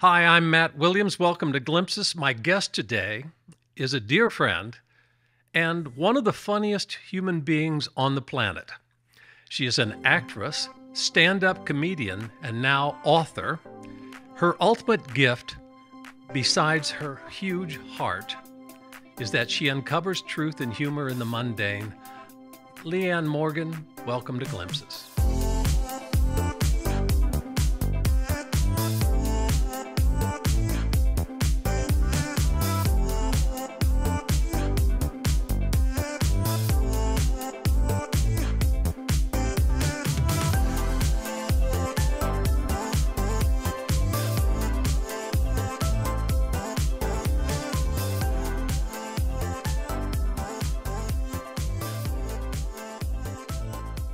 Hi, I'm Matt Williams. Welcome to Glimpses. My guest today is a dear friend and one of the funniest human beings on the planet. She is an actress, stand up comedian, and now author. Her ultimate gift, besides her huge heart, is that she uncovers truth and humor in the mundane. Leanne Morgan, welcome to Glimpses.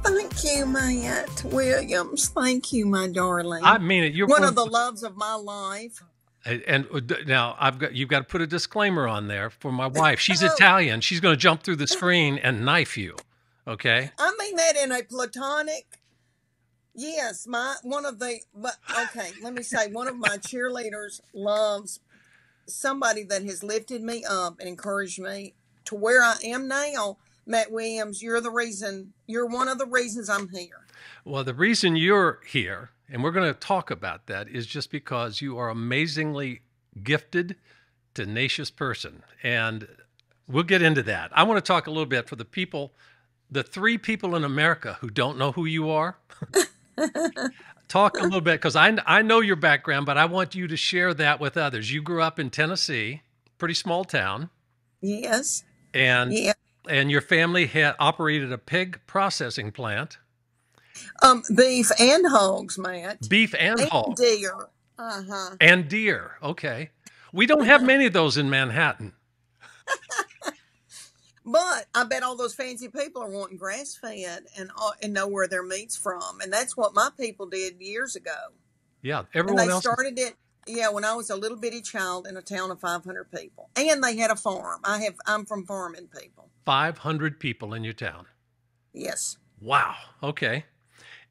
Thank you, Matt Williams. Thank you, my darling. I mean it. You're one of the loves of my life. And now you've got to put a disclaimer on there for my wife. She's Oh. Italian. She's going to jump through the screen and knife you. Okay. I mean that in a platonic. Yes, but okay, let me say one of my cheerleaders loves somebody that has lifted me up and encouraged me to where I am now. Matt Williams, you're one of the reasons I'm here. Well, the reason you're here, and we're going to talk about that, is just because you are amazingly gifted, tenacious person. And we'll get into that. I want to talk a little bit for the three people in America who don't know who you are. Talk a little bit, because I know your background, but I want you to share that with others. You grew up in Tennessee, pretty small town. Yes. And your family had operated a pig processing plant. Beef and hogs, Matt. Beef and hogs. Deer. And deer. Okay. We don't have many of those in Manhattan. But I bet all those fancy people are wanting grass-fed and know where their meat's from. And that's what my people did years ago. Yeah, everyone else. And they started it, when I was a little bitty child in a town of 500 people. And they had a farm. I'm from farming people. 500 people in your town. Yes. Wow. Okay.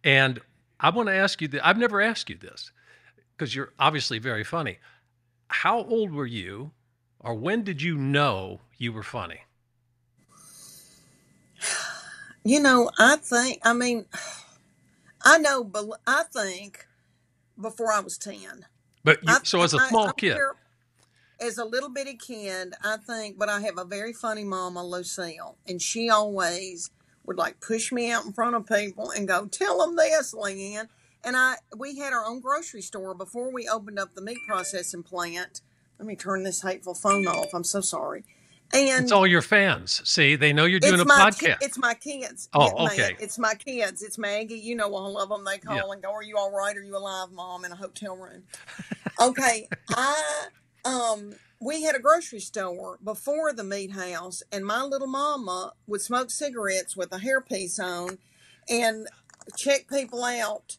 And I want to ask you I've never asked you this because you're obviously very funny. How old were you, or when did you know you were funny? I think before I was 10. But so as a small kid. As a little bitty kid, but I have a very funny mama, Lucille, and she always would push me out in front of people and go, "Tell them this, Leanne." And we had our own grocery store before we opened up the meat processing plant. Let me turn this hateful phone off. I'm so sorry. And it's all your fans. See, they know you're doing a podcast. It's my kids. Oh, okay. It's my kids. It's Maggie. All of them. They call and go, "Are you all right? Are you alive, Mom?" In a hotel room. Okay. We had a grocery store before the meat house, and my little mama would smoke cigarettes with a hairpiece on and check people out,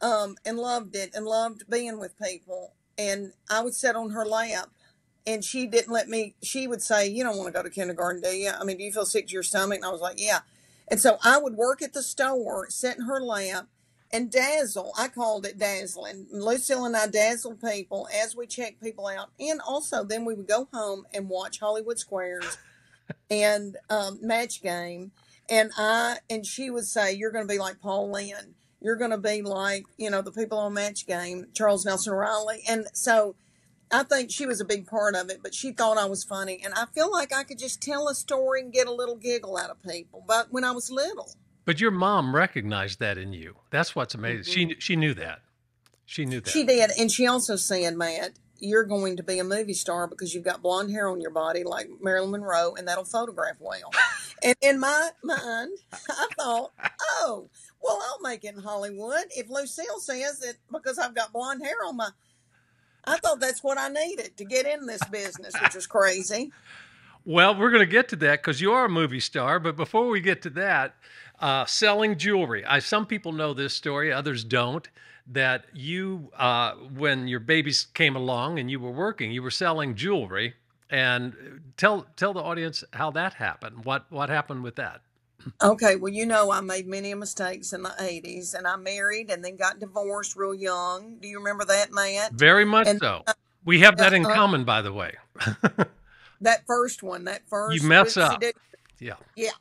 and loved it and loved being with people. And I would sit on her lap, and she didn't let me. She would say, "You don't want to go to kindergarten, do you? I mean, do you feel sick to your stomach?" And I was like, "Yeah." And so I would work at the store, sit in her lap, and dazzle. I called it dazzling. Lucille and I dazzled people as we checked people out. And also then we would go home and watch Hollywood Squares and Match Game. And she would say, "You're going to be like Paul Lynde. You're going to be like, the people on Match Game, Charles Nelson Riley." And so I think she was a big part of it, but she thought I was funny. And I feel like I could just tell a story and get a little giggle out of people. But when I was little. But your mom recognized that in you. That's what's amazing. Mm-hmm. She knew that. She knew that. She did. And she also said, "Matt, you're going to be a movie star because you've got blonde hair on your body like Marilyn Monroe, and that'll photograph well." And in my mind, I thought, "Oh, well, I'll make it in Hollywood." If Lucille says that because I've got blonde hair on I thought that's what I needed to get in this business, which is crazy. Well, we're going to get to that because you are a movie star. But before we get to that, selling jewelry. Some people know this story, others don't, that you, when your babies came along and you were working, you were selling jewelry. And tell the audience how that happened. What happened with that? Okay, well, I made many mistakes in the 80s, and I married and then got divorced real young. Do you remember that, Matt? Very much And so. We have uh, that in uh, common, by the way. that first one, that You first mess whoopsie up. doo. Yeah. Yeah.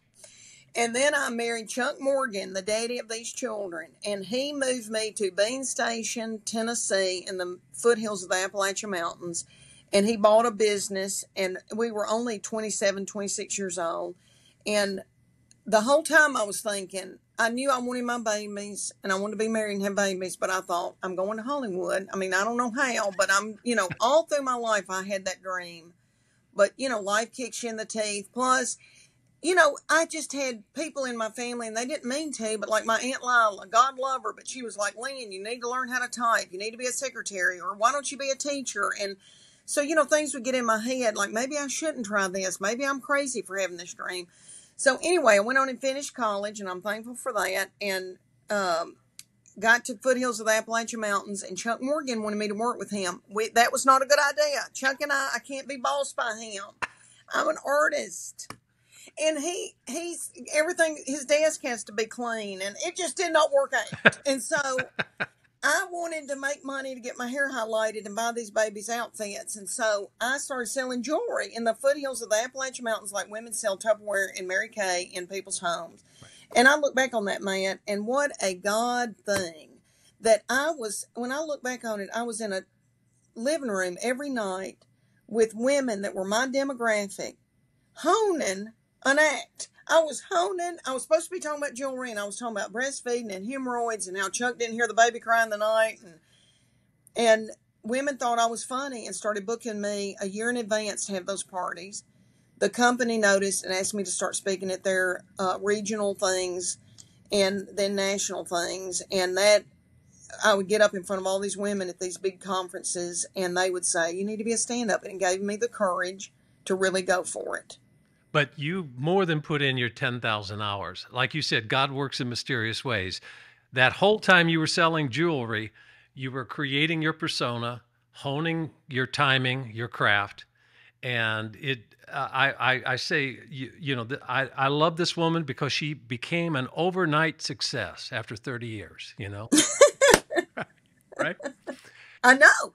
And then I married Chuck Morgan, the daddy of these children, and he moved me to Bean Station, Tennessee, in the foothills of the Appalachian Mountains. And he bought a business, and we were only 27, 26 years old. And the whole time I was thinking, I knew I wanted my babies and I wanted to be married and have babies, but I thought, I'm going to Hollywood. I mean, I don't know how, but all through my life I had that dream. But, life kicks you in the teeth. Plus, I just had people in my family, and they didn't mean to, but like my Aunt Lila, God love her, but she was like, Lynn, you need to learn how to type. You need to be a secretary, or why don't you be a teacher? And so, things would get in my head, like maybe I shouldn't try this. Maybe I'm crazy for having this dream. So anyway, I went on and finished college, and I'm thankful for that. And got to foothills of the Appalachian Mountains, and Chuck Morgan wanted me to work with him. That was not a good idea. Chuck and I can't be bossed by him. I'm an artist. And he's everything, his desk has to be clean, and it just did not work out. And so I wanted to make money to get my hair highlighted and buy these babies outfits. And so I started selling jewelry in the foothills of the Appalachian Mountains, like women sell Tupperware and Mary Kay in people's homes. And I look back on that, man, and what a God thing that when I look back on it, I was in a living room every night with women that were my demographic, honing an act. I was supposed to be talking about jewelry, and I was talking about breastfeeding and hemorrhoids and how Chuck didn't hear the baby cry in the night. And women thought I was funny and started booking me a year in advance to have those parties. The company noticed and asked me to start speaking at their regional things and then national things. And that I would get up in front of all these women at these big conferences, and they would say, you need to be a stand-up. And it gave me the courage to really go for it. But you more than put in your 10,000 hours. Like you said, God works in mysterious ways. That whole time you were selling jewelry, you were creating your persona, honing your timing, your craft. And I say, I love this woman because she became an overnight success after 30 years, right? I know.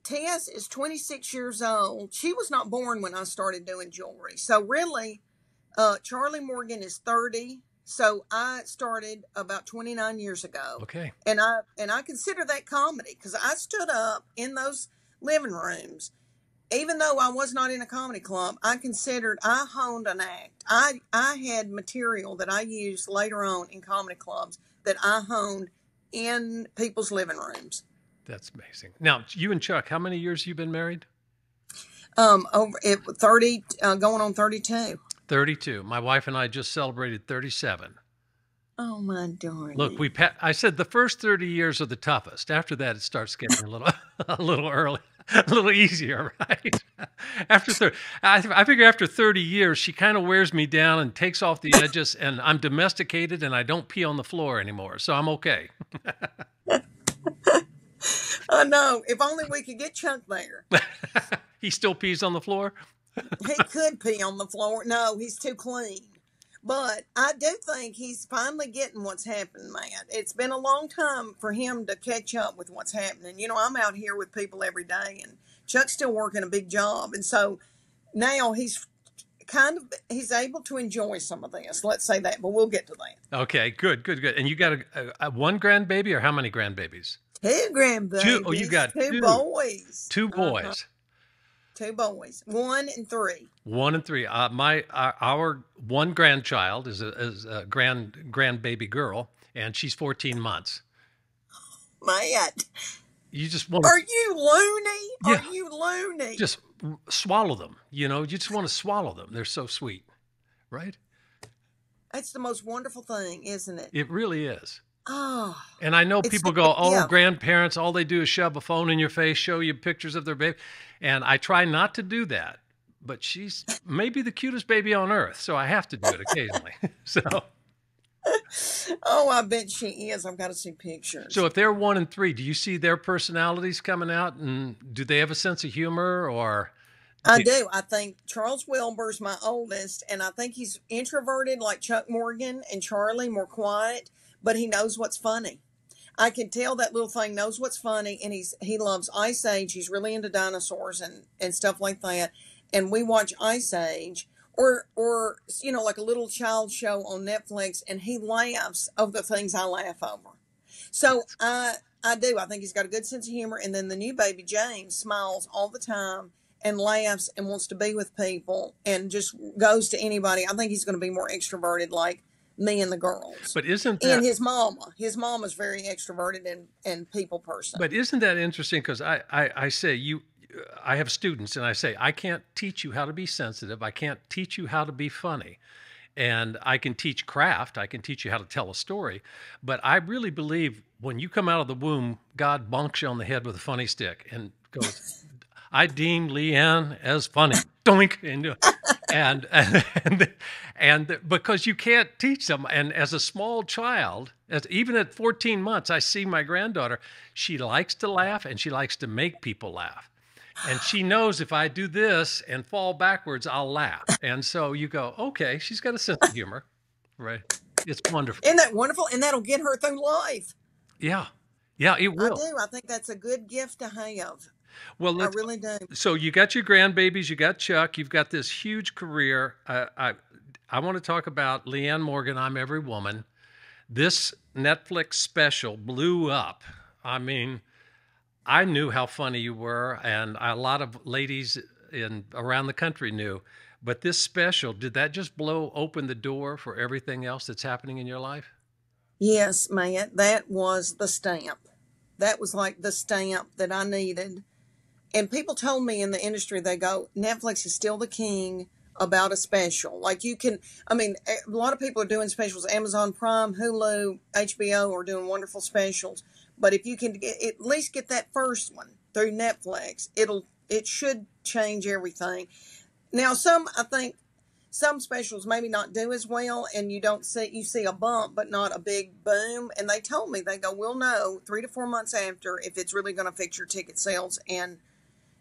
Tess is 26 years old. She was not born when I started doing jewelry. So really, Charlie Morgan is 30. So I started about 29 years ago. Okay. And I consider that comedy, because I stood up in those living rooms. Even though I was not in a comedy club, I honed an act. I had material that I used later on in comedy clubs that I honed in people's living rooms. That's amazing. Now, you and Chuck, how many years have you been married? Over 30, going on 32. 32. My wife and I just celebrated 37. Oh, my darling. Look, I said the first 30 years are the toughest. After that, it starts getting a little early, a little easier, right? I figure after 30 years, she kind of wears me down and takes off the edges, and I'm domesticated, and I don't pee on the floor anymore, so I'm okay. I know. If only we could get Chuck there. He still pees on the floor? He could pee on the floor. No, he's too clean. But I do think he's finally getting what's happening, man. It's been a long time for him to catch up with what's happening. I'm out here with people every day, and Chuck's still working a big job. And so now he's able to enjoy some of this. Let's say that, but we'll get to that. Okay, good. And you got a one grandbaby, or how many grandbabiys? Two grandbabies. Two. Oh, you got two boys. Two boys. 2 boys, 1 and 3. 1 and 3. Our one grandchild is a grandbaby girl, and she's 14 months. Matt, you just want. Are you loony? Yeah. Are you loony? Just swallow them. You just want to swallow them. They're so sweet, right? That's the most wonderful thing, isn't it? It really is. Oh, and I know people go, grandparents, all they do is shove a phone in your face, show you pictures of their baby. And I try not to do that, but she's maybe the cutest baby on earth, so I have to do it occasionally. Oh, I bet she is. I've got to see pictures. So if they're 1 and 3, do you see their personalities coming out, and do they have a sense of humor, or I do. I think Charles Wilbur's my oldest, and I think he's introverted like Chuck Morgan and Charlie, more quiet, but he knows what's funny. I can tell that little thing knows what's funny, and he loves Ice Age. He's really into dinosaurs and stuff like that. And we watch Ice Age, or like a little child show on Netflix, and he laughs over the things I laugh over. So I do. I think he's got a good sense of humor. And then the new baby James smiles all the time and laughs and wants to be with people and just goes to anybody. I think he's going to be more extroverted, like me and the girls. But isn't And that, his mama's very extroverted and people person. but isn't that interesting? Because I say I have students and I say, I can't teach you how to be sensitive. I can't teach you how to be funny. And I can teach craft. I can teach you how to tell a story. But I really believe when you come out of the womb, God bonks you on the head with a funny stick and goes, I deem Leanne as funny. Doink. And because you can't teach them. And as a small child, even at 14 months, I see my granddaughter, she likes to laugh and she likes to make people laugh. And she knows if I do this and fall backwards, I'll laugh. And so you go, okay, she's got a sense of humor, right? It's wonderful. Isn't that wonderful? And that'll get her through life. Yeah. Yeah, it I will. do. I think that's a good gift to have. Well, I really do. so you got your grandbabies, you got Chuck, you've got this huge career. I want to talk about Leanne Morgan, I'm Every Woman. This Netflix special blew up. I mean, I knew how funny you were, and a lot of ladies around the country knew. But this special, did that just blow open the door for everything else that's happening in your life? Yes, man. That was the stamp. That was like the stamp that I needed. And people told me in the industry, they go, Netflix is still the king about a special. Like a lot of people are doing specials. Amazon Prime, Hulu, HBO are doing wonderful specials. But if you can at least get that first one through Netflix, it should change everything. Now, I think some specials maybe not do as well, and you see a bump, but not a big boom. And they told me, they go, we'll know 3 to 4 months after if it's really going to affect your ticket sales, and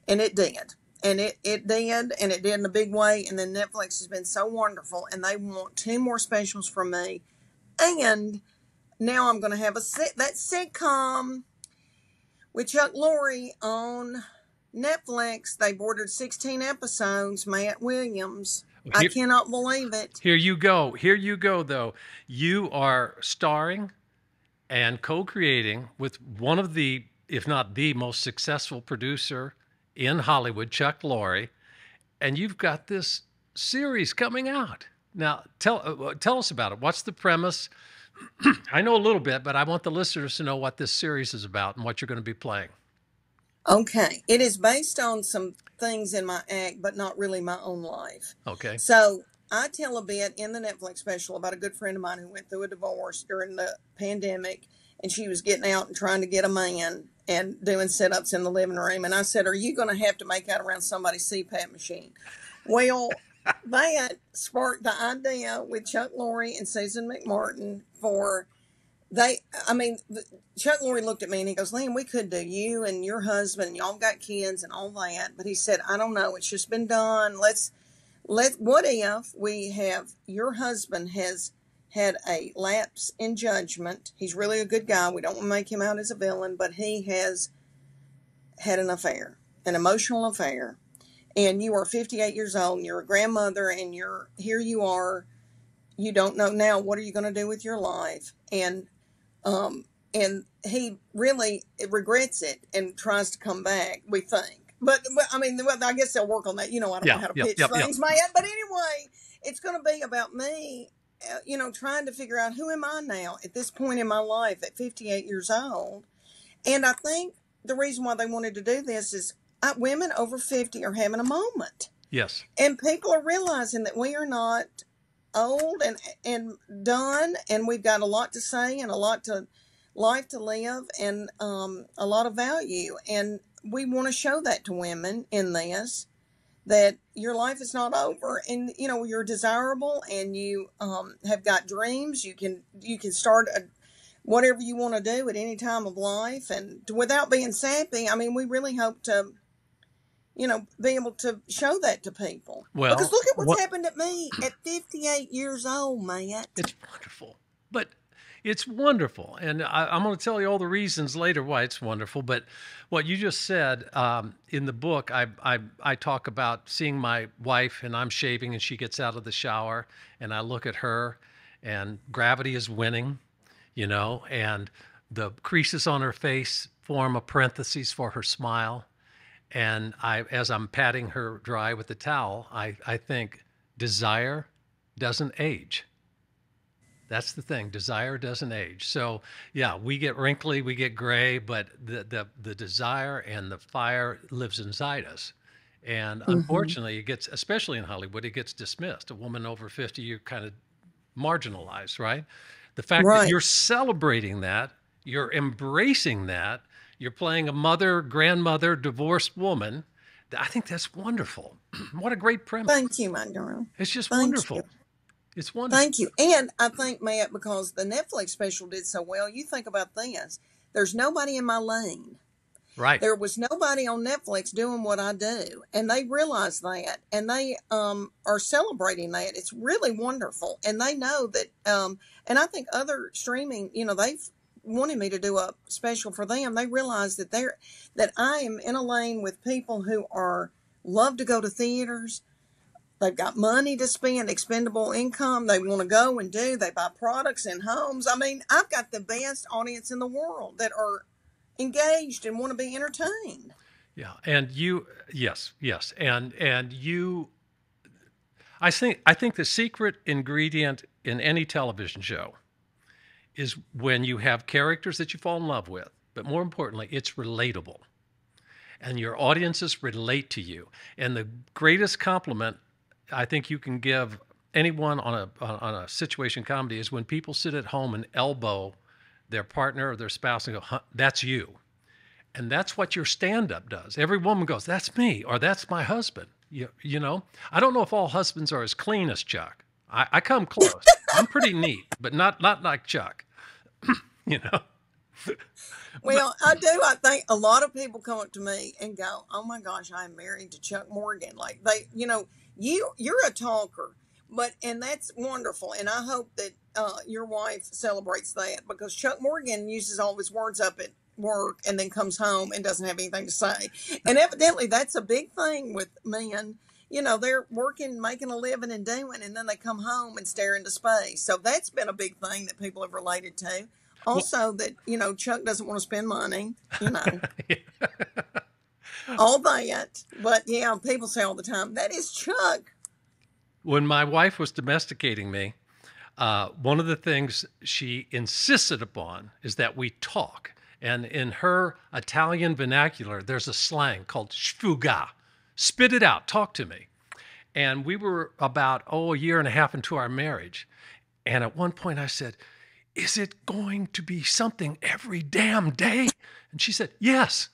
it did. And it did, and it did in a big way. And then Netflix has been so wonderful, and they want 2 more specials from me. And now I'm going to have that sitcom with Chuck Lorre on Netflix. They've ordered 16 episodes, Matt Williams. I cannot believe it. Here you go. Here you go, though. You are starring and co-creating with one of the, if not the most successful producer in Hollywood, Chuck Lorre, and you've got this series coming out. Now, tell us about it. What's the premise? I know a little bit, but I want the listeners to know what this series is about and what you're going to be playing. Okay. It is based on some things in my act, but not really my own life. Okay. So I tell a bit in the Netflix special about a good friend of mine who went through a divorce during the pandemic, and she was getting out and trying to get a man and doing sit-ups in the living room. And I said, are you going to have to make out around somebody's CPAP machine? Well, that sparked the idea with Chuck Lorre and Susan McMartin Chuck Lorre looked at me and he goes, Liam, we could do you and your husband, and y'all got kids and all that. But he said, I don't know. It's just been done. What if we have, your husband has had a lapse in judgment. He's really a good guy. We don't want to make him out as a villain, but he has had an affair, an emotional affair. And you are 58 years old and you're a grandmother and here you are, you don't know now, what are you going to do with your life? And he really regrets it and tries to come back, we think. But I guess they'll work on that. I don't know how to pitch things, Matt. But anyway, it's going to be about me, trying to figure out who am I now at this point in my life at 58 years old. And I think the reason why they wanted to do this is women over 50 are having a moment. Yes. And people are realizing that we are not old and done, and we've got a lot to say and a lot to life to live and a lot of value. And we want to show that to women in this, that your life is not over, and you're desirable, and you have got dreams. You can start whatever you want to do at any time of life, and without being sappy. We really hope to be able to show that to people. Because Well, look at what's what happened to me at 58 years old, Matt. it's wonderful, but it's wonderful, and I'm going to tell you all the reasons later why it's wonderful. But what you just said in the book, I talk about seeing my wife, and I'm shaving, and she gets out of the shower, and I look at her, and gravity is winning, and the creases on her face form a parenthesis for her smile. And as I'm patting her dry with the towel, I think desire doesn't age. That's the thing. Desire doesn't age. So yeah, we get wrinkly, we get gray, but the desire and the fire lives inside us. And Hmm. unfortunately, it gets, especially in Hollywood, it gets dismissed. A woman over 50, you're kind of marginalized, right? The fact that Right. you're celebrating that, you're embracing that, you're playing a mother, grandmother, divorced woman. I think that's wonderful. What a great premise. Thank you, my darling. It's just Thank you. wonderful. It's wonderful. Thank you. And I think, Matt, because the Netflix special did so well, you think about this. There's nobody in my lane. Right. There was nobody on Netflix doing what I do. And they realize that. And they are celebrating that. It's really wonderful. And they know that, and I think other streaming, they've wanted me to do a special for them. They realize that I am in a lane with people who love to go to theaters. They've got money to spend, expendable income. They want to go and do. They buy products and homes. I mean, I've got the best audience in the world that are engaged and want to be entertained. Yeah. And yes. And you, I think the secret ingredient in any television show is when you have characters that you fall in love with, but more importantly, it's relatable and your audiences relate to you. And the greatest compliment I think you can give anyone on a situation comedy is when people sit at home and elbow their partner or their spouse and go, huh, "That's you." And that's what your stand-up does. Every woman goes, "That's me," or "That's my husband." I don't know if all husbands are as clean as Chuck. I come close. I'm pretty neat, but not like Chuck. you know. But Well, I do. I think a lot of people come up to me and go, "Oh my gosh, I'm married to Chuck Morgan." Like you're a talker, and that's wonderful. And I hope that your wife celebrates that because Chuck Morgan uses all his words up at work and then comes home and doesn't have anything to say. And evidently, that's a big thing with men. They're working, making a living, and doing, and then they come home and stare into space. So that's been a big thing that people have related to. well, Also, that Chuck doesn't want to spend money. You know, all that. But yeah, people say all the time, that is Chuck. when my wife was domesticating me, one of the things she insisted upon is that we talk. And in her Italian vernacular, there's a slang called sfuga. Spit it out, talk to me. And we were about, a year and a half into our marriage. And at one point I said, "Is it going to be something every damn day?" And she said, "Yes."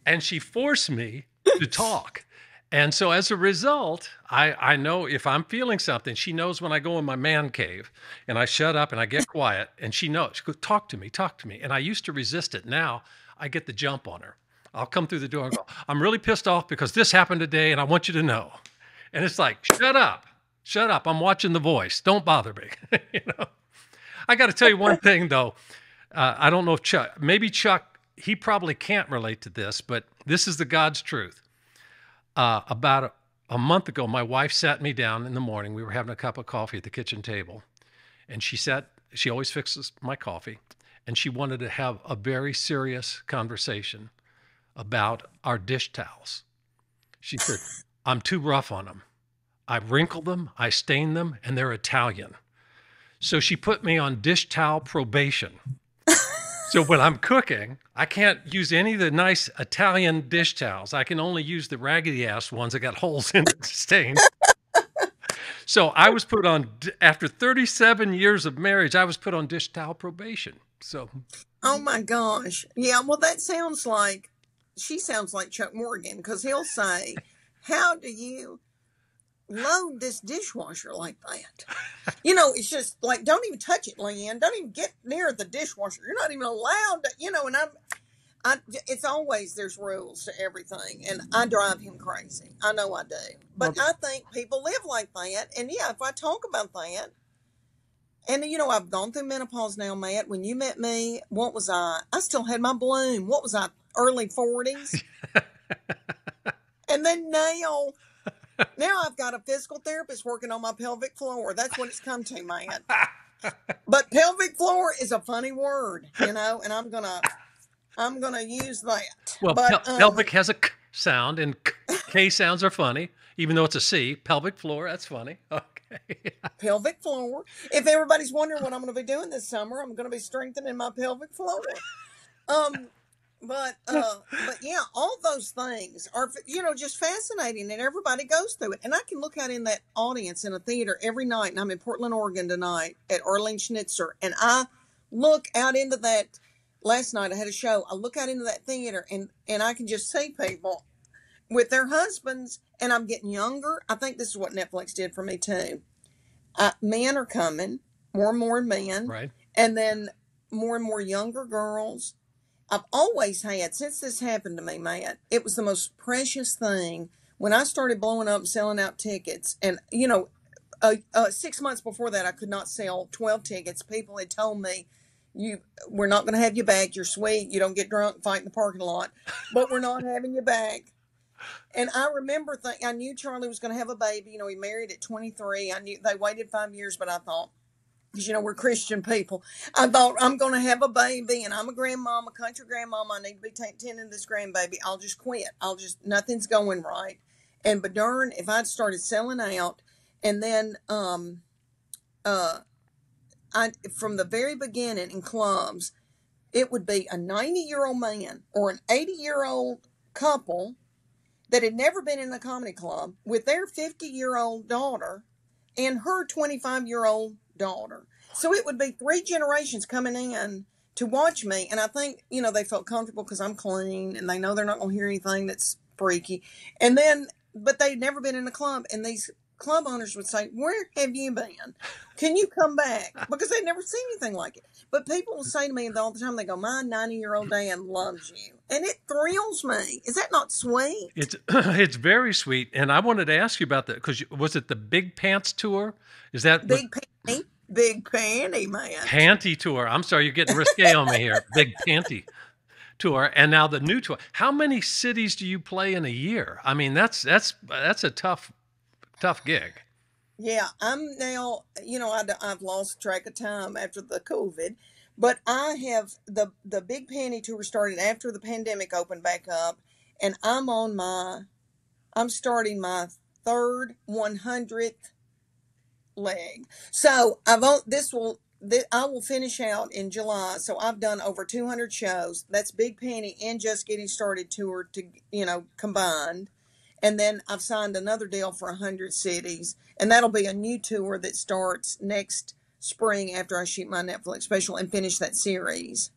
And she forced me to talk. And so as a result, I know if I'm feeling something, she knows when I go in my man cave and I shut up and I get quiet and she knows, she goes, talk to me, talk to me. And I used to resist it. Now I get the jump on her. I'll come through the door and go, "I'm really pissed off because this happened today and I want you to know." And it's like, shut up. I'm watching The Voice. Don't bother me. you know, I got to tell you one thing though. I don't know if maybe Chuck, he probably can't relate to this, but this is the God's truth. About a month ago, my wife sat me down in the morning. We were having a cup of coffee at the kitchen table, and she always fixes my coffee, and she wanted to have a very serious conversation about our dish towels. She said, "I'm too rough on them. I wrinkle them, I stain them, and they're Italian." So she put me on dish towel probation. So when I'm cooking, I can't use any of the nice Italian dish towels. I can only use the raggedy ass ones that got holes in it, stained. So I was put on, after 37 years of marriage, I was put on dish towel probation. So, Oh my gosh. Yeah, well, she sounds like Chuck Morgan because he'll say, "How do you load this dishwasher like that?" It's just like, "Don't even touch it, Leanne. Don't even get near the dishwasher. You're not even allowed to," and it's always there's rules to everything, and I drive him crazy. I know I do, but Well, I think people live like that, and yeah, if I talk about that, and I've gone through menopause now, Matt. When you met me, what was I? I still had my bloom. What was I? Early 40s, and then now I've got a physical therapist working on my pelvic floor. That's what it's come to, man. But pelvic floor is a funny word, and I'm gonna use that. well, But pelvic has a k sound, and k sounds are funny, even though it's a c. Pelvic floor, that's funny. Okay. pelvic floor. If everybody's wondering what I'm going to be doing this summer, I'm going to be strengthening my pelvic floor. Um, but yeah, all those things are just fascinating, and everybody goes through it. And I can look out in that audience in a theater every night, and I'm in Portland, Oregon tonight at Arlene Schnitzer, and I look out into that. Last night I had a show. I look out into that theater, and I can just see people with their husbands, and I'm getting younger. I think this is what Netflix did for me too. Men are coming, more and more men, Right. and then more and more younger girls. I've always had, since this happened to me, Matt, it was the most precious thing when I started blowing up and selling out tickets. And, 6 months before that, I could not sell 12 tickets. People had told me, we're not going to have you back. You're sweet. You don't get drunk and fight in the parking lot, but we're not having you back. And I remember I knew Charlie was going to have a baby. He married at 23. I knew they waited 5 years, but I thought, because we're Christian people, I thought I'm going to have a baby, and I'm a grandmama, country grandmama. I need to be tending this grandbaby. I'll just quit. Nothing's going right. But darn, if I'd started selling out, and then from the very beginning in clubs, it would be a 90-year-old man or an 80-year-old couple that had never been in a comedy club with their 50-year-old daughter and her 25-year-old daughter. So it would be 3 generations coming in to watch me. And I think, they felt comfortable because I'm clean and they know they're not going to hear anything that's freaky. But they'd never been in a club. And these club owners would say, where have you been? Can you come back? Because they'd never seen anything like it. But people will say to me all the time, they go, my 90-year-old dad loves you. And it thrills me. Is that not sweet? It's very sweet. And I wanted to ask you about that, because was it the Big Pants tour? Is that Big panty, man. Panty tour? I'm sorry, you're getting risque on me here. Big Panty tour, and now the new tour. How many cities do you play in a year? I mean, that's a tough gig. Yeah, I'm now, I've lost track of time after the COVID, but I have the Big Panty tour started after the pandemic opened back up, and I'm starting my third 100th leg. So I will finish out in July. So I've done over 200 shows. That's Big Panty and Just Getting Started tour combined. And then I've signed another deal for 100 cities. And that'll be a new tour that starts next spring after I shoot my Netflix special and finish that series.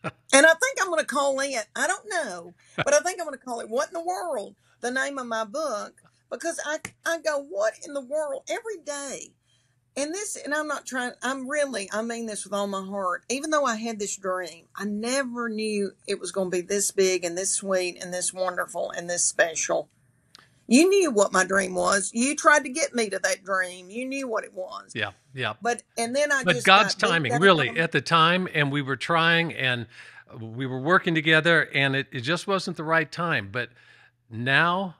And I think I'm going to call it, I don't know, but I think I'm going to call it What in the World, the name of my book. Because I go, what in the world, every day. And I mean this with all my heart. Even though I had this dream, I never knew it was going to be this big and this sweet and this wonderful and this special. You knew what my dream was. You tried to get me to that dream. You knew what it was. Yeah. But God's timing, really, at the time, and we were trying, and we were working together, and it just wasn't the right time. But now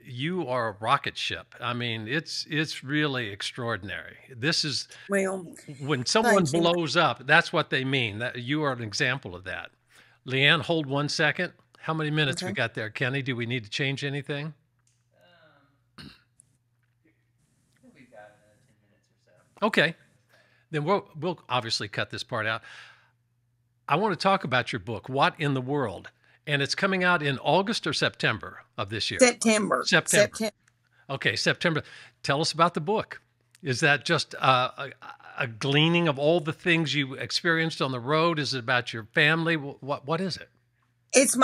you are a rocket ship. I mean, it's really extraordinary. This is when someone blows up, that's what they mean. That you are an example of that. Leanne, hold 1 second. How many minutes we got there? Kenny, do we need to change anything? I think we've got another 10 minutes or so. Okay. Then we'll obviously cut this part out. I want to talk about your book, What in the World? And it's coming out in August or September of this year? September. Okay, September. Tell us about the book. Is that just a gleaning of all the things you experienced on the road? Is it about your family? What is it? It's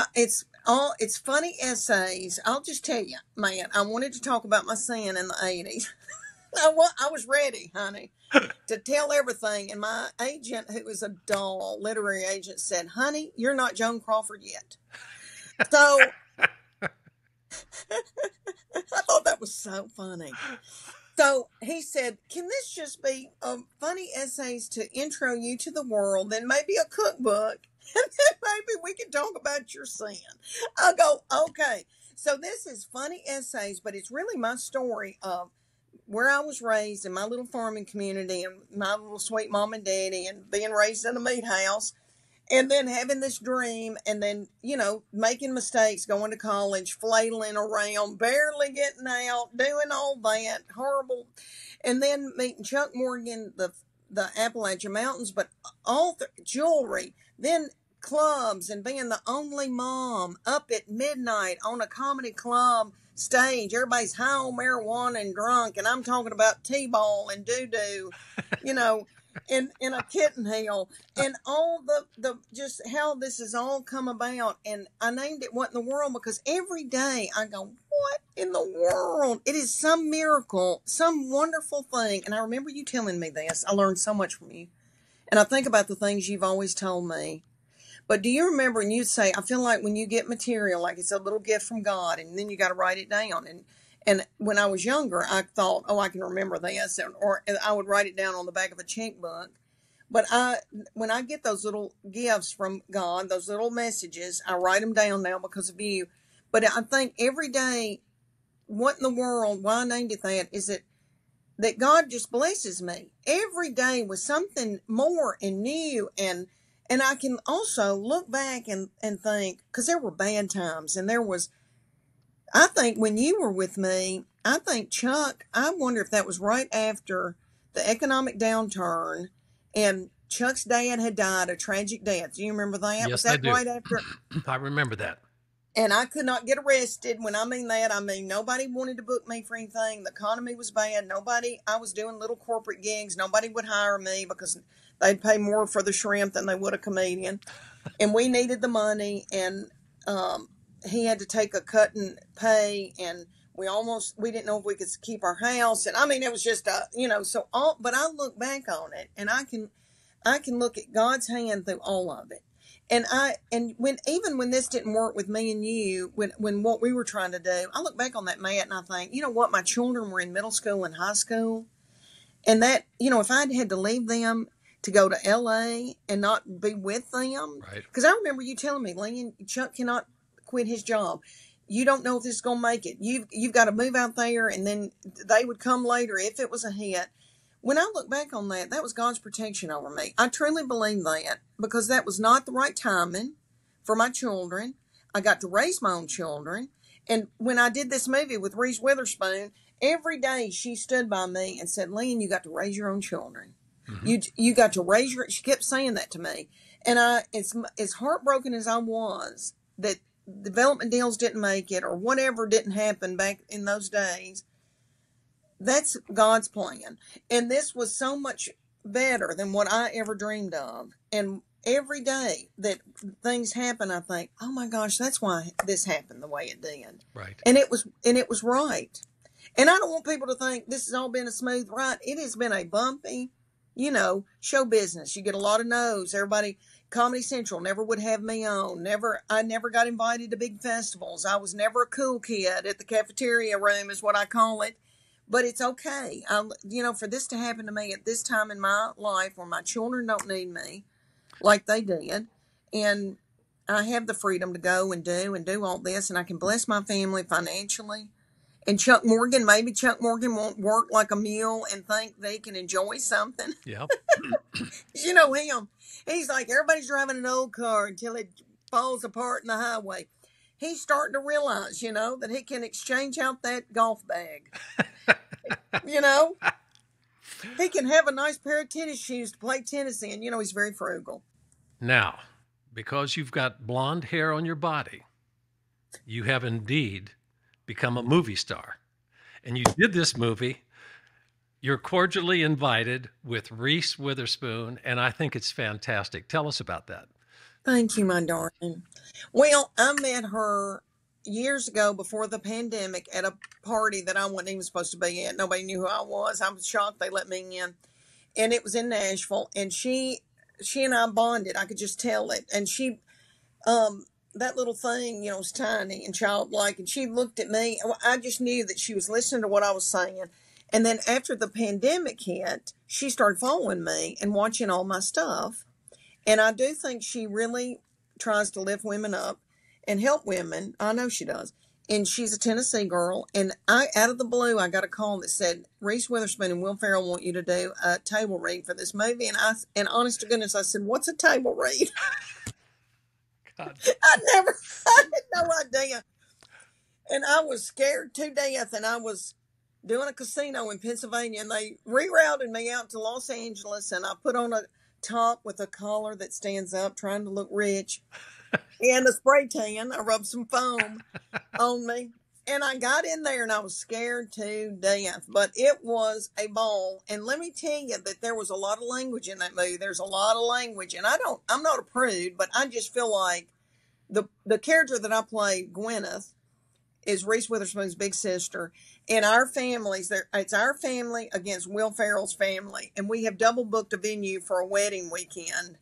funny essays. I'll just tell you, man, I wanted to talk about my sin in the 80s. I was ready, honey, to tell everything. And my agent, who is a doll, literary agent, said, "Honey, you're not Joan Crawford yet." So I thought that was so funny. So he said, "Can this just be funny essays to intro you to the world, then maybe a cookbook, and then maybe we can talk about your sin?" I go, "Okay." So this is funny essays, but it's really my story of where I was raised in my little farming community and my little sweet mom and daddy and being raised in a meat house and then having this dream and then, making mistakes, going to college, flailing around, barely getting out, doing all that horrible. And then meeting Chuck Morgan, the Appalachian Mountains, but all the jewelry, then clubs and being the only mom up at midnight on a comedy club stage. Everybody's high on marijuana and drunk, and I'm talking about T-ball and doo-doo, you know, in a kitten hill, and all the just how this has all come about. And I named it "What in the World" because every day I go, what in the world? It is some miracle, some wonderful thing. And I remember you telling me this. I learned so much from you. And I think about the things you've always told me. But do you remember, and you say, I feel like when you get material, like it's a little gift from God, and then you got to write it down. And when I was younger, I thought, oh, I can remember this, or I would write it down on the back of a checkbook. But when I get those little gifts from God, those little messages, I write them down now because of you. But I think every day, what in the world, why I named it that, is that God just blesses me every day with something more and new. And I can also look back and think, because there were bad times, and I think when you were with me, I think Chuck, I wonder if that was right after the economic downturn, and Chuck's dad had died a tragic death. Do you remember that? Yes, Was that I do. right after? I remember that. And I could not get arrested. When I mean that, I mean nobody wanted to book me for anything. The economy was bad. I was doing little corporate gigs. Nobody would hire me because they'd pay more for the shrimp than they would a comedian. And we needed the money, and he had to take a cut in pay, and we didn't know if we could keep our house. And I mean, it was just but I look back on it, and I can look at God's hand through all of it. And even when this didn't work with me and you, when what we were trying to do, I look back on that, Matt, and I think, you know what, my children were in middle school and high school, and that, if I'd had to leave them to go to LA and not be with them, Right. because I remember you telling me, Lynn, Chuck cannot quit his job. You don't know if this is going to make it. You've got to move out there, and then they would come later if it was a hit. When I look back on that, that was God's protection over me. I truly believe that, because that was not the right timing for my children. I got to raise my own children. And when I did this movie with Reese Witherspoon, every day she stood by me and said, Lynn, you got to raise your own children. Mm-hmm. You got to raise she kept saying that to me. And as heartbroken as I was that development deals didn't make it or whatever didn't happen back in those days, that's God's plan. And this was so much better than what I ever dreamed of. And every day that things happen, I think, oh my gosh, that's why this happened the way it did. Right. And it was right. And I don't want people to think this has all been a smooth ride. It has been a bumpy, show business. You get a lot of no's. Everybody, Comedy Central never would have me on. I never got invited to big festivals. I was never a cool kid at the cafeteria room is what I call it. But it's okay. For this to happen to me at this time in my life where my children don't need me like they did, and I have the freedom to go and do all this, and I can bless my family financially. And maybe Chuck Morgan won't work like a mule and think they can enjoy something. Yep. You know him. He's like, everybody's driving an old car until it falls apart in the highway. He's starting to realize, that he can exchange out that golf bag. He can have a nice pair of tennis shoes to play tennis in. He's very frugal. Now, because you've got blonde hair on your body, you have indeed become a movie star. And you did this movie. You're cordially invited with Reese Witherspoon, and I think it's fantastic. Tell us about that. Thank you, my darling. Well, I met her, years ago before the pandemic at a party that I wasn't even supposed to be at. Nobody knew who I was. I was shocked they let me in. And it was in Nashville. And she and I bonded. I could just tell it. And she, that little thing, you know, was tiny and childlike. And she looked at me. I just knew that she was listening to what I was saying. And then after the pandemic hit, she started following me and watching all my stuff. And I do think she really tries to lift women up and help women. I know she does. And she's a Tennessee girl. And out of the blue, I got a call that said, Reese Witherspoon and Will Ferrell want you to do a table read for this movie. And honest to goodness, I said, what's a table read? God. I had no idea. And I was scared to death. And I was doing a casino in Pennsylvania. And they rerouted me out to Los Angeles. And I put on a top with a collar that stands up, trying to look rich, and a spray tan. I rubbed some foam on me, and I got in there, and I was scared to death, but it was a ball. And let me tell you that there was a lot of language in that movie. There's a lot of language, and I'm not a prude, but I just feel like the character that I played, Gwyneth, is Reese Witherspoon's big sister. And our families, it's our family against Will Ferrell's family. And we have double booked a venue for a wedding weekend.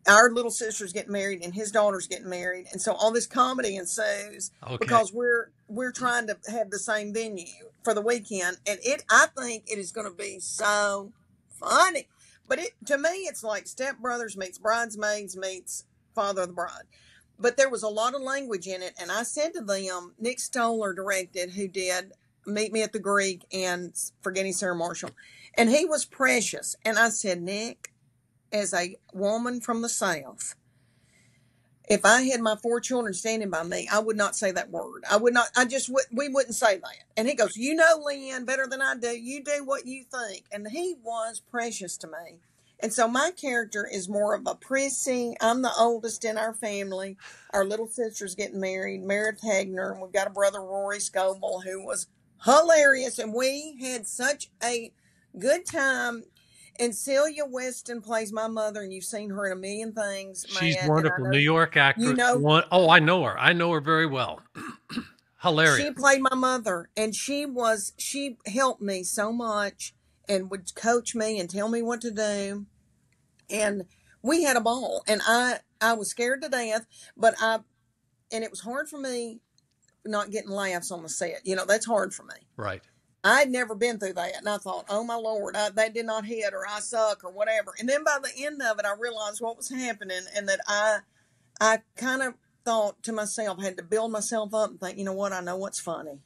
Our little sister's getting married and his daughter's getting married. And so all this comedy ensues because we're trying to have the same venue for the weekend. And I think it is going to be so funny. But to me, it's like Step Brothers meets Bridesmaids meets Father of the Bride. But there was a lot of language in it. And I said to them, Nick Stoller directed, who did Meet Me at the Greek and Forgetting Sarah Marshall. And he was precious. And I said, Nick, as a woman from the South, if I had my 4 children standing by me, I would not say that word. We wouldn't say that. And he goes, you know, Lynn, better than I do. You do what you think. And he was precious to me. And so my character is more of a prissy. I'm the oldest in our family. Our little sister's getting married, Meredith Hagner. And we've got a brother, Rory Scoble, who was hilarious. And we had such a good time. And Celia Weston plays my mother, and you've seen her in a million things. She's Matt, wonderful. New York actress. You know, I know her. I know her very well. Hilarious. She played my mother, and she helped me so much and would coach me and tell me what to do. And we had a ball, and I was scared to death, and it was hard for me not getting laughs on the set. You know, that's hard for me. Right. I'd never been through that, and I thought, oh, my Lord, that did not hit, or I suck, or whatever. And then by the end of it, I realized what was happening, and that I kind of thought to myself, I had to build myself up and think, you know what, I know what's funny.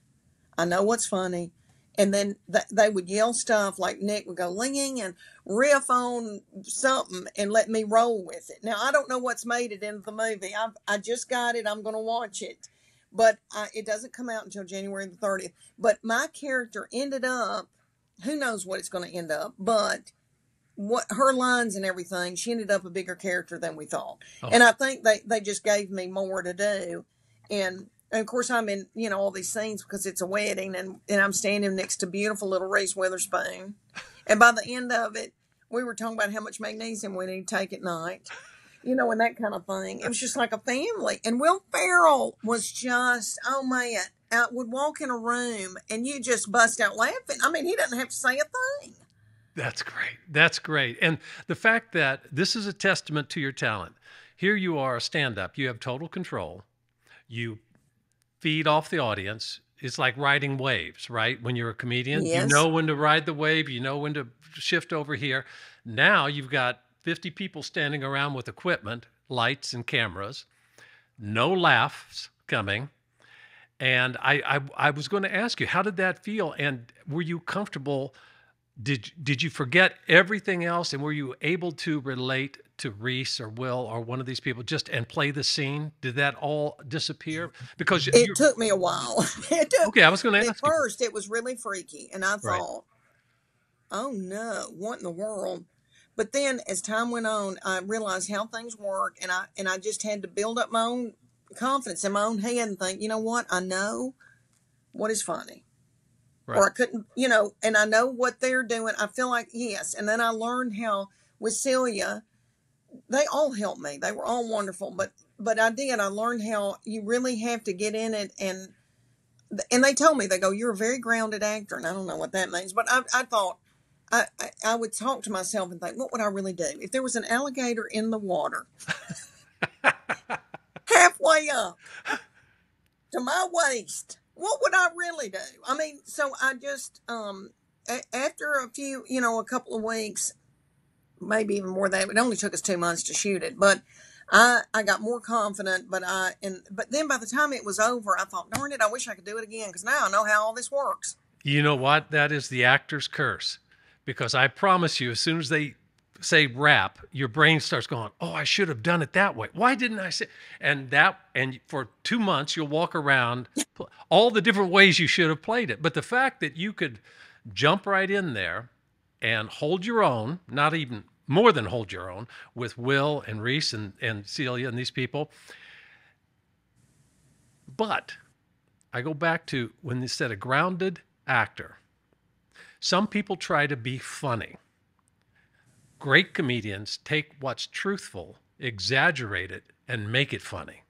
I know what's funny. And then they would yell stuff like Nick would go, Ling, and riff on something and let me roll with it. Now, I don't know what's made it into the movie. I just got it. I'm going to watch it. But it doesn't come out until January the 30th. But my character ended up, who knows what it's going to end up, but what her lines and everything, she ended up a bigger character than we thought. Oh. And I think they just gave me more to do. And of course, I'm in, you know, all these scenes because it's a wedding, and I'm standing next to beautiful little Reese Witherspoon. And by the end of it, we were talking about how much magnesium we need to take at night. You know, and that kind of thing. It was just like a family. And Will Ferrell was just, oh man, would walk in a room and you just bust out laughing. I mean, he doesn't have to say a thing. That's great. That's great. And the fact that this is a testament to your talent. Here you are, a stand-up. You have total control. You feed off the audience. It's like riding waves, right? When you're a comedian, yes. You know when to ride the wave. You know when to shift over here. Now you've got 50 people standing around with equipment, lights and cameras, no laughs coming. And I was going to ask you, how did that feel? And were you comfortable? Did you forget everything else? And were you able to relate to Reese or Will or one of these people and play the scene? Did that all disappear? Because it took me a while. Okay, I was going to ask at first, it was really freaky. And I thought, oh no, what in the world? But then as time went on, I realized how things work, and I just had to build up my own confidence in my own head and think, you know what? I know what is funny. Right. Or I couldn't, you know, and I know what they're doing. I feel like, yes. And then I learned how with Celia, they all helped me. They were all wonderful. But but I did. I learned how you really have to get in it, and they told me, they go, "You're a very grounded actor," and I don't know what that means, but I thought I would talk to myself and think, what would I really do if there was an alligator in the water, halfway up to my waist? What would I really do? I mean, so I just after a few, a couple of weeks, maybe even more than that. It only took us 2 months to shoot it, but I got more confident. But then by the time it was over, I thought, darn it, I wish I could do it again, because now I know how all this works. You know what? That is the actor's curse, because I promise you, as soon as they say wrap, your brain starts going, oh, I should have done it that way. Why didn't I say? And for 2 months, you'll walk around all the different ways you should have played it. But the fact that you could jump right in there and hold your own, not even more than hold your own, with Will and Reese and Celia and these people. But I go back to when they said a grounded actor. Some people try to be funny. Great comedians take what's truthful, exaggerate it, and make it funny.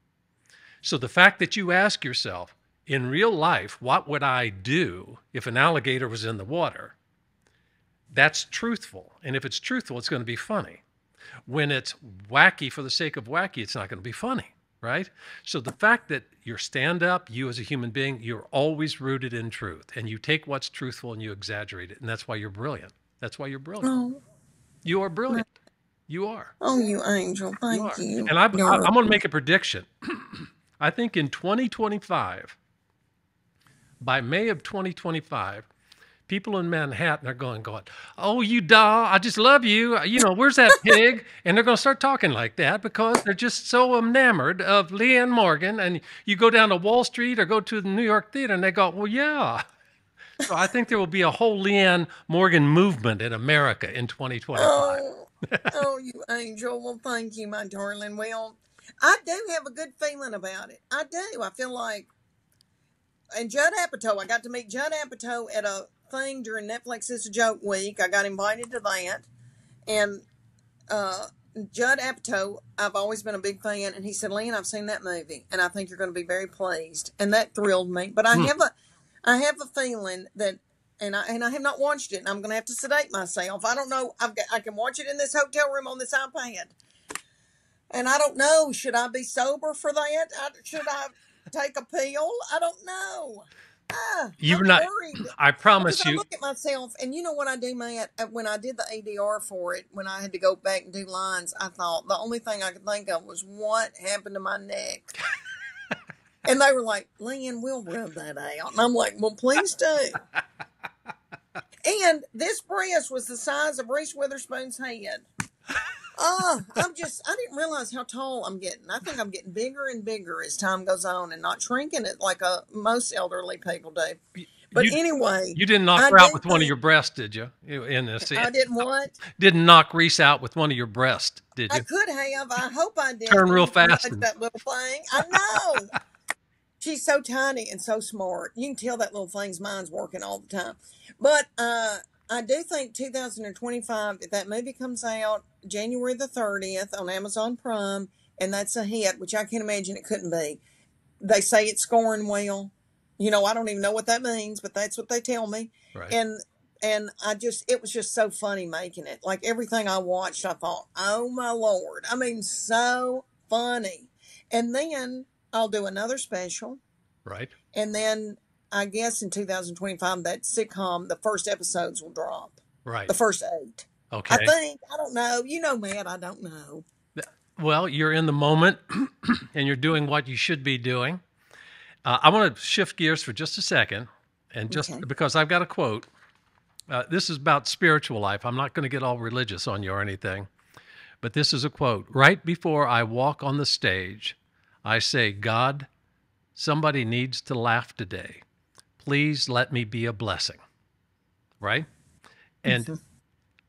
So the fact that you ask yourself, in real life, what would I do if an alligator was in the water? That's truthful. And if it's truthful, it's going to be funny. When it's wacky for the sake of wacky, it's not going to be funny, right? So the fact that your stand-up, you as a human being, you're always rooted in truth. And you take what's truthful and you exaggerate it. And that's why you're brilliant. That's why you're brilliant. Oh, You are brilliant. You are. oh, you angel, You thank are. you. And I'm going to make a prediction. I think in 2025, by May of 2025, people in Manhattan are going, oh, you doll, I just love you. Where's that pig? And they're going to start talking like that because they're just so enamored of Leanne Morgan. And you go down to Wall Street or go to the New York Theater and they go, well, yeah. So I think there will be a whole Leanne Morgan movement in America in 2025. Oh, you angel. Well, thank you, my darling. Well, I do have a good feeling about it. I do. I feel like, and Judd Apatow, I got to meet Judd Apatow at a thing during Netflix It's a Joke Week. I got invited to that. And Judd Apatow, I've always been a big fan. And he said, Lynn, I've seen that movie, and I think you're going to be very pleased. And that thrilled me. But I have a feeling that, and I have not watched it, and I'm going to have to sedate myself. I don't know. I can watch it in this hotel room on this iPad. And I don't know, should I be sober for that? Should I take a pill? I don't know. You're I'm not. worried. I promise Because I you. look at myself, and you know what I do, Matt? When I did the ADR for it, when I had to go back and do lines, I thought the only thing I could think of was what happened to my neck. And they were like, Lynn, we'll rub that out. And I'm like, well, please do. And this breast was the size of Reese Witherspoon's head. I didn't realize how tall I'm getting. I think I'm getting bigger and bigger as time goes on and not shrinking it like most elderly people do. But anyway. You didn't knock her out with one of your breasts, did you? In this, I didn't what? Didn't knock Reese out with one of your breasts, did you? I could have. I hope I did. Turn real fast. That little thing. I know. She's so tiny and so smart. You can tell that little thing's mind's working all the time. But I do think 2025, if that movie comes out January the 30th on Amazon Prime, and that's a hit, which I can't imagine it couldn't be. They say it's scoring well. I don't even know what that means, but that's what they tell me. Right. And it was just so funny making it. Like everything I watched, I thought, oh my Lord. I mean, so funny. And then I'll do another special. Right. And then I guess in 2025, that sitcom, the first episodes will drop. Right. The first 8. Okay. I think. I don't know. Matt, I don't know. Well, you're in the moment and you're doing what you should be doing. I want to shift gears for just a second. And just because I've got a quote, this is about spiritual life. I'm not going to get all religious on you or anything, but this is a quote. Right before I walk on the stage, I say, God, somebody needs to laugh today. Please let me be a blessing. Right? And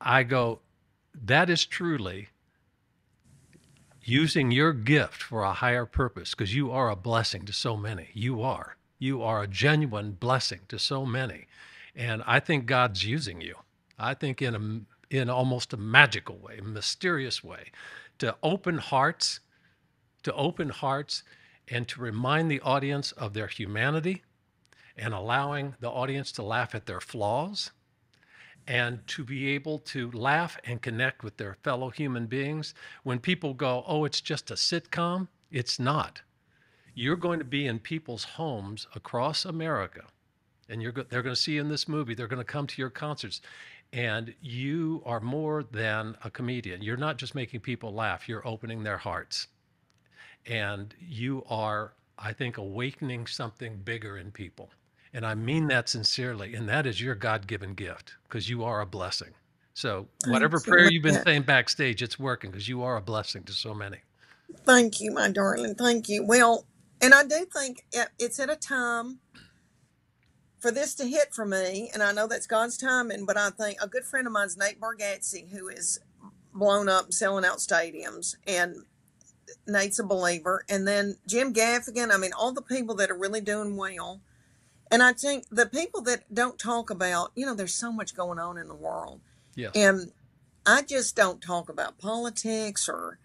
I go, that is truly using your gift for a higher purpose, because you are a blessing to so many. You are a genuine blessing to so many. And I think God's using you. I think in almost a magical way, a mysterious way, to open hearts to open hearts and to remind the audience of their humanity and allowing the audience to laugh at their flaws and to be able to laugh and connect with their fellow human beings. When people go, oh, it's just a sitcom, it's not. You're going to be in people's homes across America, and they're going to see you in this movie. They're going to come to your concerts, and you are more than a comedian. You're not just making people laugh. You're opening their hearts, and you are, I think, awakening something bigger in people. And I mean that sincerely, and that is your God-given gift, because you are a blessing. So whatever prayer you've been saying backstage, it's working, because you are a blessing to so many. Thank you, my darling. Thank you. Well, and I do think it's at a time for this to hit for me, and I know that's God's timing, but I think a good friend of mine is Nate Bargatze, who is blown up selling out stadiums, and Nate's a believer. And then Jim Gaffigan, I mean, all the people that are really doing well. And I think the people that don't talk about, there's so much going on in the world. Yes. And I just don't talk about politics or,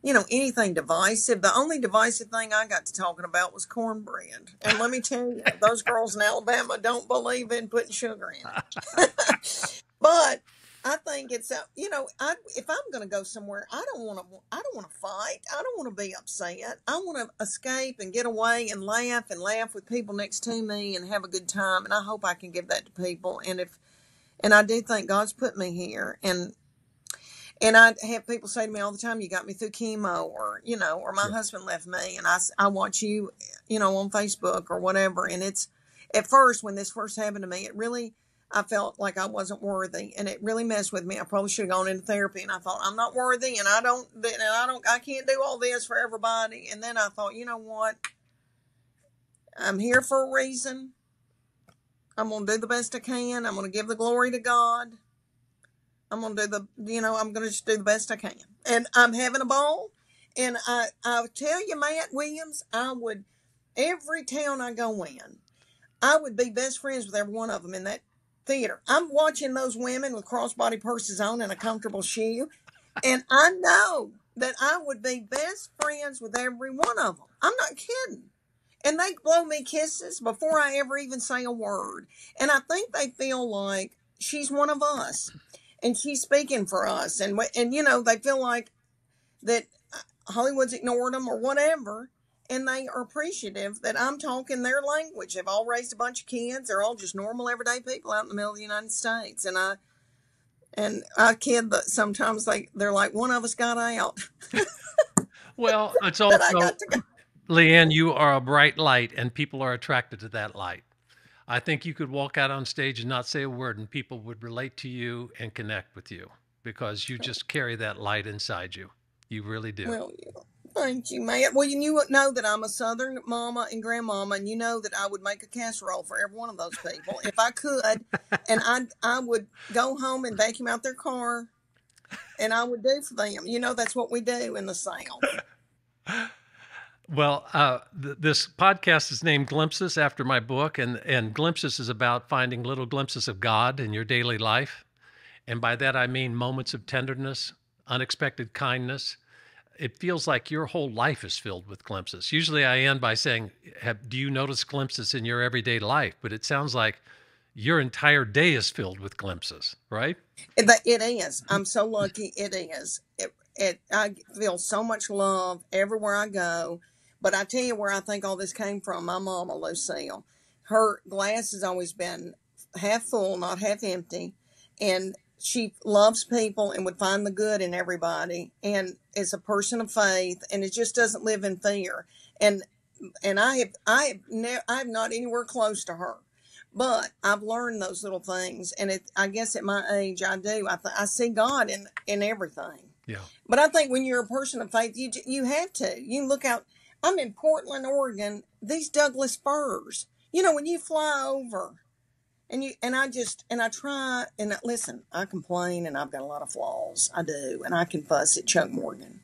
anything divisive. The only divisive thing I got to talking about was cornbread. And let me tell you, those girls in Alabama don't believe in putting sugar in it. But I think it's, if I'm going to go somewhere, I don't want to fight. I don't want to be upset. I want to escape and get away and laugh with people next to me and have a good time. And I hope I can give that to people. And I do think God's put me here. And I have people say to me all the time, you got me through chemo, or my husband left me, and I watch you, on Facebook or whatever. And it's, at first, when this first happened to me, I felt like I wasn't worthy, and it really messed with me. I probably should have gone into therapy, and I thought, I'm not worthy, and I can't do all this for everybody. And then I thought, you know what? I'm here for a reason. I'm going to do the best I can. I'm going to give the glory to God. I'm going to I'm going to just do the best I can. And I'm having a ball. And I tell you, Matt Williams, every town I go in, I would be best friends with every one of them in that theater. I'm watching those women with crossbody purses on and a comfortable shoe. And I know that I would be best friends with every one of them. I'm not kidding. And they blow me kisses before I ever even say a word. And I think they feel like she's one of us. And she's speaking for us. And they feel like that Hollywood's ignored them or whatever. And they are appreciative that I'm talking their language. They've all raised a bunch of kids. They're all just normal, everyday people out in the middle of the United States. And I kid that sometimes they're like, one of us got out. Well, it's also, Leanne, you are a bright light, and people are attracted to that light. I think you could walk out on stage and not say a word, and people would relate to you and connect with you, because you just carry that light inside you. You really do. Well, yeah. Thank you, Matt. Well, you know that I'm a Southern mama and grandmama, and you know that I would make a casserole for every one of those people if I could. And I would go home and vacuum out their car, and I would do for them. That's what we do in the South. Well, this podcast is named Glimpses after my book, and Glimpses is about finding little glimpses of God in your daily life. And by that, I mean moments of tenderness, unexpected kindness. It feels like your whole life is filled with glimpses. Usually I end by saying, do you notice glimpses in your everyday life? But it sounds like your entire day is filled with glimpses, right? It is. I'm so lucky. It is. I feel so much love everywhere I go. But I tell you where I think all this came from. My mama, Lucille, her glass has always been half full, not half empty. And she loves people and would find the good in everybody, and is a person of faith, and it just doesn't live in fear. And I'm not anywhere close to her, but I've learned those little things. And I guess at my age, I do. I see God in everything. Yeah. But I think when you're a person of faith, you have to. You look out. I'm in Portland, Oregon. These Douglas firs. When you fly over. And I try, and listen, I complain, and I've got a lot of flaws. I do, and I can fuss at Chuck Morgan.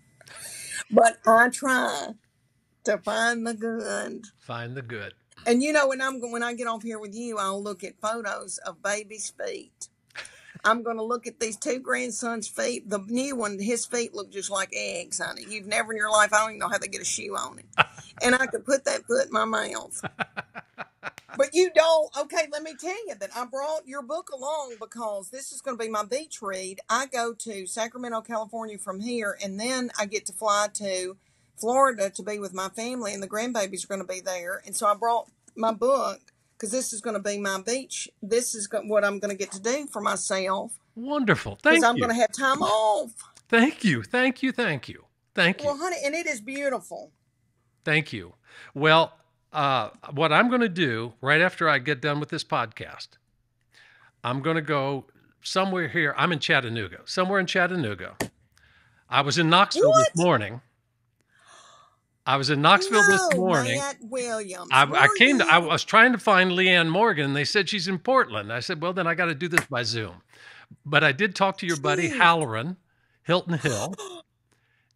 But I try to find the good. Find the good. And when I get off here with you, I'll look at photos of babies' feet. I'm going to look at these two grandsons' feet. The new one, his feet look just like eggs, honey. You've never in your life, I don't even know how they get a shoe on it. And I could put that foot in my mouth. But you don't. Okay, let me tell you that I brought your book along because this is going to be my beach read. I go to Sacramento, California from here, and then I get to fly to Florida to be with my family, and the grandbabies are going to be there. And so I brought my book because this is going to be my beach. This is what I'm going to get to do for myself. Wonderful. Thank you. Because I'm going to have time off. Thank you. Thank you. Thank you. Thank you. Well, honey, and it is beautiful. Thank you. Well, what I'm going to do right after I get done with this podcast, I'm going to go somewhere here. I'm in Chattanooga, somewhere in Chattanooga. I was in Knoxville this morning. I was in Knoxville this morning. Matt Williams. I was trying to find Leanne Morgan, and they said she's in Portland. I said, well, then I got to do this by Zoom. But I did talk to your buddy Halloran, Hilton Hill.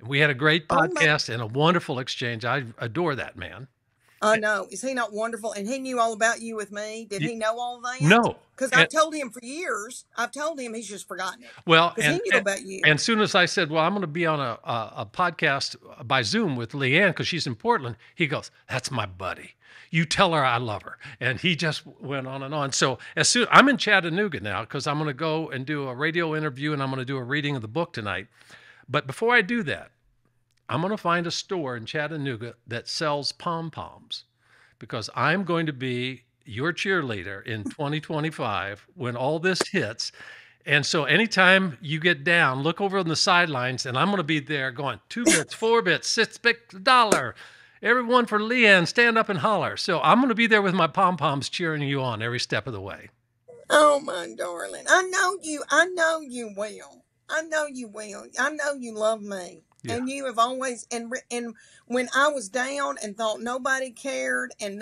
We had a great podcast and a wonderful exchange. I adore that man. I know. Is he not wonderful? And he knew all about you with me. Did he know all that? No. Because I've told him for years. I've told him, he's just forgotten it. Well, because he knew about you. And as soon as I said, well, I'm going to be on a podcast by Zoom with Leanne because she's in Portland, he goes, that's my buddy. You tell her I love her. And he just went on and on. So I'm in Chattanooga now because I'm going to go and do a radio interview and I'm going to do a reading of the book tonight. But before I do that, I'm going to find a store in Chattanooga that sells pom-poms because I'm going to be your cheerleader in 2025 when all this hits. And so anytime you get down, look over on the sidelines and I'm going to be there going 2 bits, 4 bits, 6 bits, $1. Everyone for Leanne, stand up and holler. So I'm going to be there with my pom-poms cheering you on every step of the way. Oh, my darling. I know you. I know you will. I know you will. I know you love me. Yeah. And you have always, and when I was down and thought nobody cared and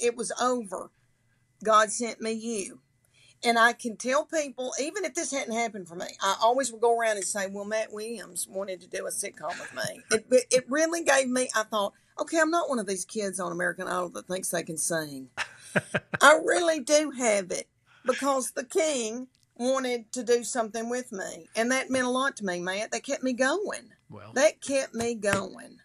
it was over, God sent me you. And I can tell people, even if this hadn't happened for me, I always would go around and say, well, Matt Williams wanted to do a sitcom with me. It really gave me, I thought, okay, I'm not one of these kids on American Idol that thinks they can sing. I really do have it because the king wanted to do something with me. And that meant a lot to me, Matt. That kept me going. Well, that kept me going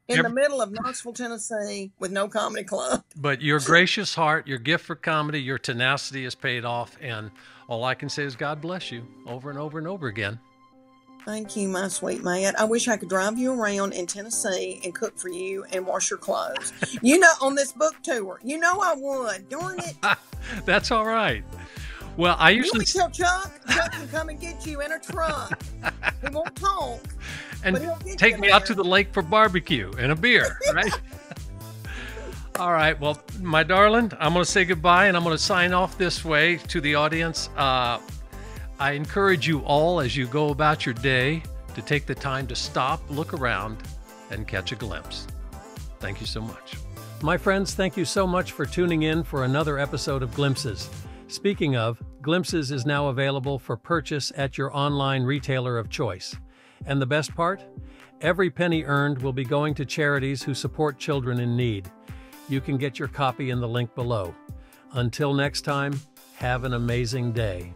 in the middle of Knoxville, Tennessee with no comedy club. But your gracious heart, your gift for comedy, your tenacity has paid off. And all I can say is God bless you over and over and over again. Thank you, my sweet Matt. I wish I could drive you around in Tennessee and cook for you and wash your clothes. On this book tour. I would. Darn it. That's all right. Well, I usually tell Chuck can come and get you in a truck. He won't talk. And take me out to the lake for barbecue and a beer, right? All right. Well, my darling, I'm going to say goodbye and I'm going to sign off this way to the audience. I encourage you all as you go about your day to take the time to stop, look around, and catch a glimpse. Thank you so much. My friends, thank you so much for tuning in for another episode of Glimpses. Speaking of, Glimpses is now available for purchase at your online retailer of choice. And the best part? Every penny earned will be going to charities who support children in need. You can get your copy in the link below. Until next time, have an amazing day.